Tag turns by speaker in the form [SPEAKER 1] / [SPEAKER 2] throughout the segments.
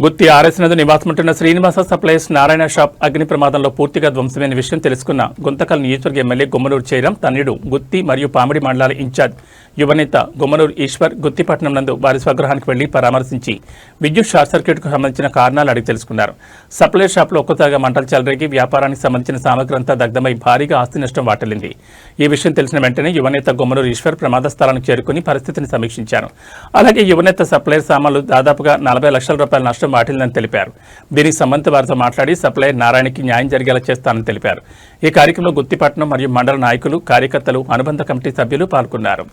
[SPEAKER 1] గుత్తి RS నందు నివాసముంటున్న Srinivasa supplies Narayana shop అగ్ని ప్రమాదంలో పూర్తిగా ధ్వంసమైన విషయం తెలుసుకున్న గుంతకల్ నియోజకవర్గ ఎమ్మెల్యే గుమ్మనూరు జయరాం తన్నుడు గుత్తి మరియు పామిడి మండలాల ఇన్ఛార్జ్ యువనేత గుమ్మనూరు ఈశ్వర్ గుత్తిపట్నం నందు వారి స్వగృహానికి వెళ్లి పరామర్శించి విద్యుత్ షార్ట్ సర్క్యూట్కు సంబంధించిన కారణాలు అడిగి తెలుసుకున్నారు. సప్లై షాప్లో ఒక్కసారిగా మంటలు చెలరేగి వ్యాపారానికి సంబంధించిన సామగ్రి అంతా దగ్ధమై భారీగా ఆస్తి నష్టం వాటిల్లింది. ఈ విషయం తెలిసిన వెంటనే యువనేత గుమ్మనూరు ఈశ్వర్ ప్రమాద స్థలానికి చేరుకుని పరిస్థితిని సమీక్షించారు. అలాగే యువనేత సప్లైర్ సామాన్లు దాదాపుగా 40 లక్షల రూపాయల నష్టం వాటిల్లిందని తెలిపారు. దీనికి సంబంధిత వారితో మాట్లాడి సప్లైర్ నారాయణకి న్యాయం జరిగేలా చేస్తానని తెలిపారు. ఈ కార్యక్రమంలో గుత్తిపట్నం మరియు మండల నాయకులు, కార్యకర్తలు, అనుబంధ కమిటీ సభ్యులు పాల్గొన్నారు.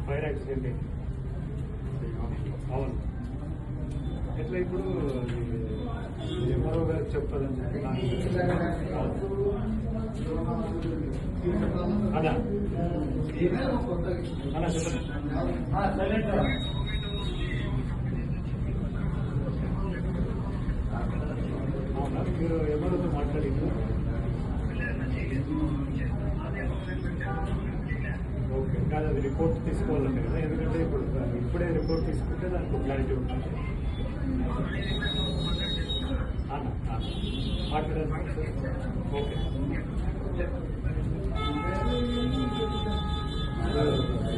[SPEAKER 2] ఫైర్ యాక్సిడెంట్ అవును. ఎట్లా ఇప్పుడు ఎంఆర్ఓ గారికి చెప్తాదని చెప్పి అన్నా అన్నా చెప్పండి. అవునా, మీరు ఎంఆర్ఓతో మాట్లాడింది? ఓకే, కాదు, అది రిపోర్ట్ తీసుకోవాలంటే కదా, ఎందుకంటే ఇప్పుడే రిపోర్ట్ తీసుకుంటే దానికి క్లారిటీ ఉంటుంది. మాట్లాడాలి. ఓకే.